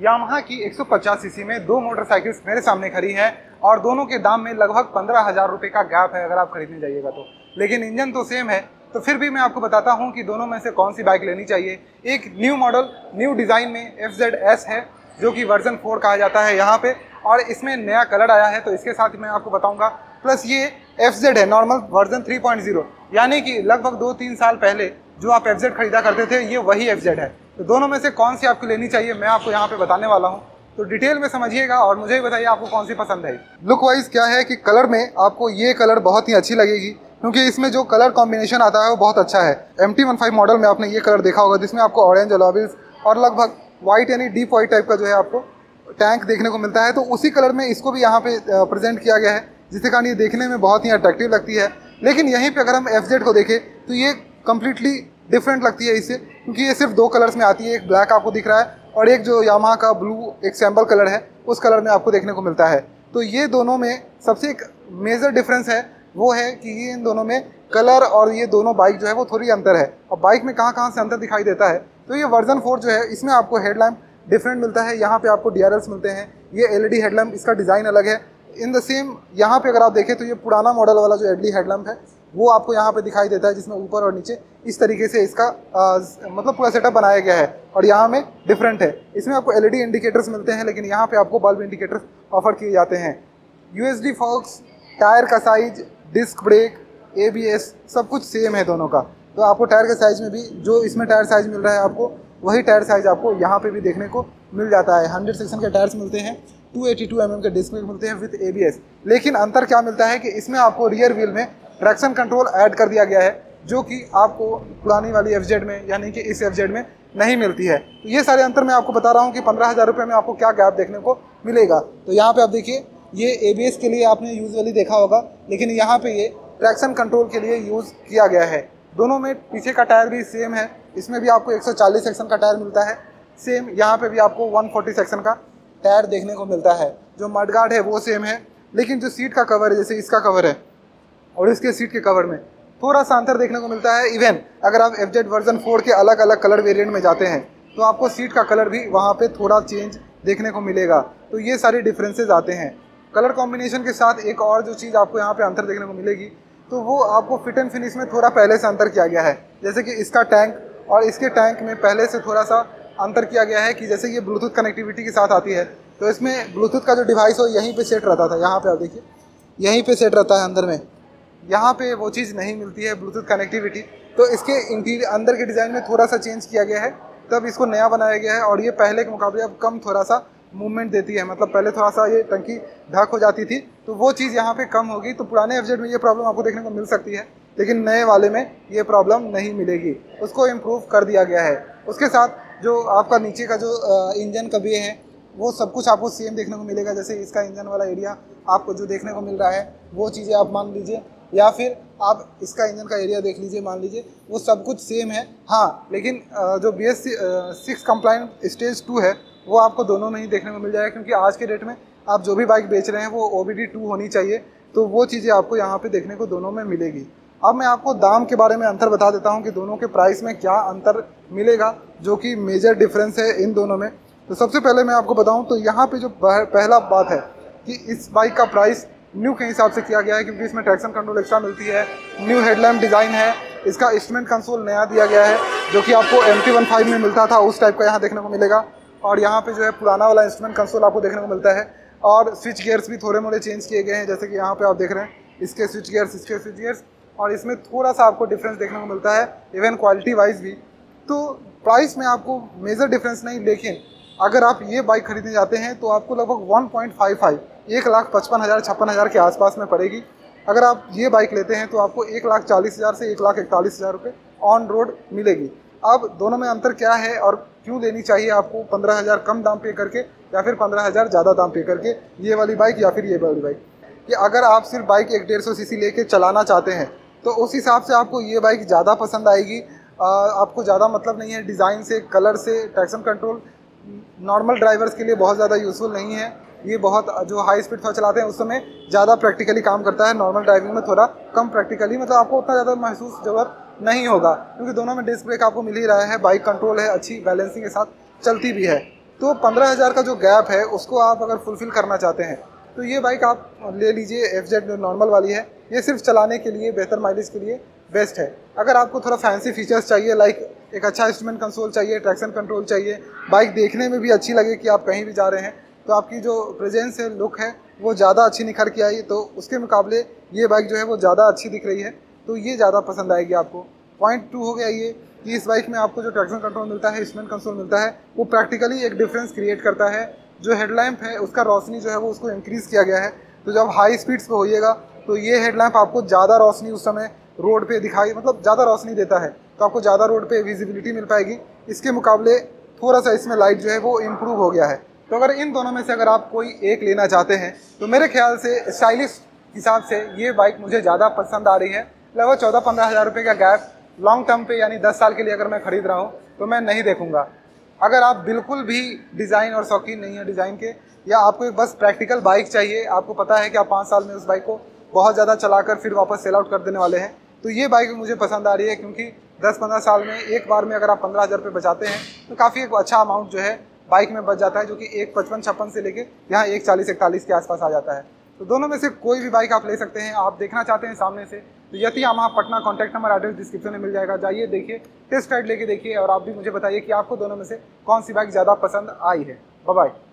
Yamaha की 150 CC में दो मोटरसाइकिल्स मेरे सामने खड़ी है और दोनों के दाम में लगभग 15,000 रुपये का गैप है अगर आप खरीदने जाइएगा तो। लेकिन इंजन तो सेम है, तो फिर भी मैं आपको बताता हूं कि दोनों में से कौन सी बाइक लेनी चाहिए। एक न्यू मॉडल न्यू डिज़ाइन में FZS है जो कि वर्जन 4 कहा जाता है यहाँ पे, और इसमें नया कलर आया है तो इसके साथ मैं आपको बताऊंगा। प्लस ये FZ है नॉर्मल वर्जन 3.0, यानी कि लगभग 2-3 साल पहले जो आप FZ खरीदा करते थे ये वही FZ है। तो दोनों में से कौन सी आपको लेनी चाहिए मैं आपको यहाँ पे बताने वाला हूँ, तो डिटेल में समझिएगा और मुझे भी बताइए आपको कौन सी पसंद है। लुक वाइज क्या है कि कलर में आपको ये कलर बहुत ही अच्छी लगेगी क्योंकि इसमें जो कलर कॉम्बिनेशन आता है वो बहुत अच्छा है। MT15 मॉडल में आपने ये कलर देखा होगा जिसमें आपको ऑरेंज अलॉयल्स और लगभग वाइट यानी डीप वाइट टाइप का जो है आपको टैंक देखने को मिलता है, तो उसी कलर में इसको भी यहाँ पे प्रेजेंट किया गया है जिसके कारण ये देखने में बहुत ही अट्रैक्टिव लगती है। लेकिन यहीं पे अगर हम FZ को देखें तो ये कम्प्लीटली डिफरेंट लगती है इससे, क्योंकि ये सिर्फ दो कलर्स में आती है, एक ब्लैक आपको दिख रहा है और एक जो यामाहा का ब्लू एक सैम्पल कलर है उस कलर में आपको देखने को मिलता है। तो ये दोनों में सबसे एक मेजर डिफरेंस है वो है कि ये इन दोनों में कलर और ये दोनों बाइक जो है वो थोड़ी अंतर है। और बाइक में कहाँ कहाँ से अंतर दिखाई देता है तो ये वर्जन 4 जो है इसमें आपको हेडलैम्प डिफरेंट मिलता है, यहाँ पे आपको DRLs मिलते हैं, ये LED हेडलैम्प इसका डिज़ाइन अलग है। इन द सेम यहाँ पे अगर आप देखें तो ये पुराना मॉडल वाला जो LED हेडलैम्प है वो आपको यहाँ पे दिखाई देता है जिसमें ऊपर और नीचे इस तरीके से इसका मतलब पूरा सेटअप बनाया गया है और यहाँ में डिफरेंट है। इसमें आपको LED इंडिकेटर्स मिलते हैं लेकिन यहाँ पे आपको बल्ब इंडिकेटर्स ऑफर किए जाते हैं। USD फॉक्स, टायर का साइज, डिस्क ब्रेक, ABS सब कुछ सेम है दोनों का। तो आपको टायर के साइज में भी जो इसमें टायर साइज मिल रहा है आपको वही टायर साइज आपको यहाँ पे भी देखने को मिल जाता है। 100 सेक्शन के टायर्स मिलते हैं, 282 mm के डिस्क ब्रेक मिलते हैं विद ABS। लेकिन अंतर क्या मिलता है कि इसमें आपको रियर व्हील में ट्रैक्शन कंट्रोल ऐड कर दिया गया है जो कि आपको पुरानी वाली FZ में यानी कि इस FZ में नहीं मिलती है। तो ये सारे अंतर मैं आपको बता रहा हूँ कि 15,000 रुपये में आपको क्या गैप देखने को मिलेगा। तो यहाँ पे आप देखिए ये ABS के लिए आपने यूजुअली देखा होगा, लेकिन यहाँ पे ये ट्रैक्शन कंट्रोल के लिए यूज़ किया गया है। दोनों में पीछे का टायर भी सेम है, इसमें भी आपको 140 सेक्शन का टायर मिलता है, सेम यहाँ पे भी आपको 140 सेक्शन का टायर देखने को मिलता है। जो मडगार्ड है वो सेम है, लेकिन जो सीट का कवर है जैसे इसका कवर है और इसके सीट के कवर में थोड़ा सा अंतर देखने को मिलता है। इवन अगर आप FZ वर्जन 4 के अलग अलग कलर वेरिएंट में जाते हैं तो आपको सीट का कलर भी वहाँ पे थोड़ा चेंज देखने को मिलेगा। तो ये सारे डिफरेंसेस आते हैं। कलर कॉम्बिनेशन के साथ एक और जो चीज़ आपको यहाँ पे अंतर देखने को मिलेगी तो वो आपको फिट एंड फिनिश में थोड़ा पहले से अंतर किया गया है। जैसे कि इसका टैंक और इसके टैंक में पहले से थोड़ा सा अंतर किया गया है कि जैसे ये ब्लूटूथ कनेक्टिविटी के साथ आती है तो इसमें ब्लूटूथ का जो डिवाइस हो यहीं पे सेट रहता था, यहाँ पे आप देखिए यहीं पे सेट रहता है अंदर में, यहाँ पे वो चीज़ नहीं मिलती है ब्लूटूथ कनेक्टिविटी। तो इसके इंटीरियर अंदर के डिज़ाइन में थोड़ा सा चेंज किया गया है, तब इसको नया बनाया गया है और ये पहले के मुकाबले अब कम थोड़ा सा मूवमेंट देती है। मतलब पहले थोड़ा सा ये टंकी ढक हो जाती थी तो वो चीज़ यहाँ पे कम होगी। तो पुराने FZ में ये प्रॉब्लम आपको देखने को मिल सकती है, लेकिन नए वाले में ये प्रॉब्लम नहीं मिलेगी, उसको इम्प्रूव कर दिया गया है। उसके साथ जो आपका नीचे का जो इंजन का बे है वो सब कुछ आपको सेम देखने को मिलेगा। जैसे इसका इंजन वाला एरिया आपको जो देखने को मिल रहा है वो चीज़ें आप मान लीजिए, या फिर आप इसका इंजन का एरिया देख लीजिए, मान लीजिए वो सब कुछ सेम है। हाँ, लेकिन जो BS6 कंप्लाइंट स्टेज 2 है वो आपको दोनों में ही देखने को मिल जाएगा, क्योंकि आज के डेट में आप जो भी बाइक बेच रहे हैं वो OBD2 होनी चाहिए। तो वो चीज़ें आपको यहाँ पे देखने को दोनों में मिलेगी। अब मैं आपको दाम के बारे में अंतर बता देता हूँ कि दोनों के प्राइस में क्या अंतर मिलेगा, जो कि मेजर डिफरेंस है इन दोनों में। तो सबसे पहले मैं आपको बताऊँ तो यहाँ पे जो पहला बात है कि इस बाइक का प्राइस न्यू के हिसाब से किया गया है, क्योंकि इसमें ट्रैक्शन कंट्रोल एक्स्ट्रा मिलती है, न्यू हेडलैम्प डिज़ाइन है, इसका इंस्ट्रूमेंट कंसोल नया दिया गया है जो कि आपको MT15 में मिलता था उस टाइप का यहाँ देखने को मिलेगा। और यहाँ पे जो है पुराना वाला इंस्ट्रूमेंट कंसोल आपको देखने को मिलता है और स्विच गियर्स भी थोड़े मोड़े चेंज किए गए हैं, जैसे कि यहाँ पे आप देख रहे हैं इसके स्विच गियर्स, इसके स्विच गियर्स, और इसमें थोड़ा सा आपको डिफरेंस देखने को मिलता है इवन क्वालिटी वाइज भी। तो प्राइस में आपको मेजर डिफरेंस नहीं, लेकिन अगर आप ये बाइक खरीदने जाते हैं तो आपको लगभग 1.55 1,55,000-56,000 के आसपास में पड़ेगी। अगर आप ये बाइक लेते हैं तो आपको 1,40,000 से 1,41,000 रुपये ऑन रोड मिलेगी। अब दोनों में अंतर क्या है और क्यों लेनी चाहिए आपको 15,000 कम दाम पे करके या फिर 15,000 ज़्यादा दाम पे करके, ये वाली बाइक या फिर ये वाली बाइक, कि अगर आप सिर्फ बाइक 150 सीसी लेके चलाना चाहते हैं तो उस हिसाब से आपको ये बाइक ज़्यादा पसंद आएगी। आपको ज़्यादा मतलब नहीं है डिज़ाइन से, कलर से, ट्रैक्शन कंट्रोल नॉर्मल ड्राइवर्स के लिए बहुत ज़्यादा यूज़फुल नहीं है। ये बहुत जो हाई स्पीड थोड़ा चलाते हैं उस समय ज़्यादा प्रैक्टिकली काम करता है, नॉर्मल ड्राइविंग में थोड़ा कम प्रैक्टिकली, मतलब आपको उतना ज़्यादा महसूस ज़रूरत नहीं होगा, क्योंकि दोनों में डिस्क ब्रेक आपको मिल ही रहा है, बाइक कंट्रोल है, अच्छी बैलेंसिंग के साथ चलती भी है। तो 15,000 का जो गैप है उसको आप अगर फुलफ़िल करना चाहते हैं तो ये बाइक आप ले लीजिए। FZ जो नॉर्मल वाली है, ये सिर्फ चलाने के लिए, बेहतर माइलेज के लिए बेस्ट है। अगर आपको थोड़ा फैंसी फीचर्स चाहिए, लाइक एक अच्छा इंस्ट्रूमेंट कंसोल चाहिए, ट्रैक्शन कंट्रोल चाहिए, बाइक देखने में भी अच्छी लगे कि आप कहीं भी जा रहे हैं, तो आपकी जो प्रेजेंस है, लुक है, वो ज़्यादा अच्छी निखर के आई, तो उसके मुकाबले ये बाइक जो है वो ज़्यादा अच्छी दिख रही है, तो ये ज़्यादा पसंद आएगी आपको। पॉइंट 2 हो गया ये कि इस बाइक में आपको जो ट्रैक्शन कंट्रोल मिलता है, इंस्ट्रूमेंट कंसोल मिलता है, वो प्रैक्टिकली एक डिफरेंस क्रिएट करता है। जो हेडलैम्प है उसका रोशनी जो है वो उसको इंक्रीज़ किया गया है, तो जब हाई स्पीड्स पे होइएगा तो ये हेडलैम्प आपको ज़्यादा रोशनी उस समय रोड पे दिखाई, मतलब ज़्यादा रोशनी देता है, तो आपको ज़्यादा रोड पे विजिबिलिटी मिल पाएगी। इसके मुकाबले थोड़ा सा इसमें लाइट जो है वो इम्प्रूव हो गया है। तो अगर इन दोनों में से अगर आप कोई एक लेना चाहते हैं तो मेरे ख्याल से स्टाइलिश हिसाब से ये बाइक मुझे ज़्यादा पसंद आ रही है। लगभग 14-15 हज़ार रुपये का गैप लॉन्ग टर्म पे, यानी 10 साल के लिए अगर मैं ख़रीद रहा हूँ तो मैं नहीं देखूँगा। अगर आप बिल्कुल भी डिज़ाइन और शौकीन नहीं है डिज़ाइन के, या आपको एक बस प्रैक्टिकल बाइक चाहिए, आपको पता है कि आप 5 साल में उस बाइक को बहुत ज़्यादा चलाकर फिर वापस सेल आउट कर देने वाले हैं, तो ये बाइक मुझे पसंद आ रही है। क्योंकि 10-15 साल में एक बार में अगर आप 15,000 रुपये बचाते हैं तो काफ़ी एक अच्छा अमाउंट जो है बाइक में बच जाता है, जो कि एक 55-56 से लेके यहाँ 140-41 के आसपास आ जाता है। तो दोनों में से कोई भी बाइक आप ले सकते हैं। आप देखना चाहते हैं सामने से तो Yati Yamaha Patna, contact number, address description में मिल जाएगा। जाइए, देखिए, टेस्ट राइड लेके देखिए और आप भी मुझे बताइए कि आपको दोनों में से कौन सी बाइक ज़्यादा पसंद आई है। Bye bye.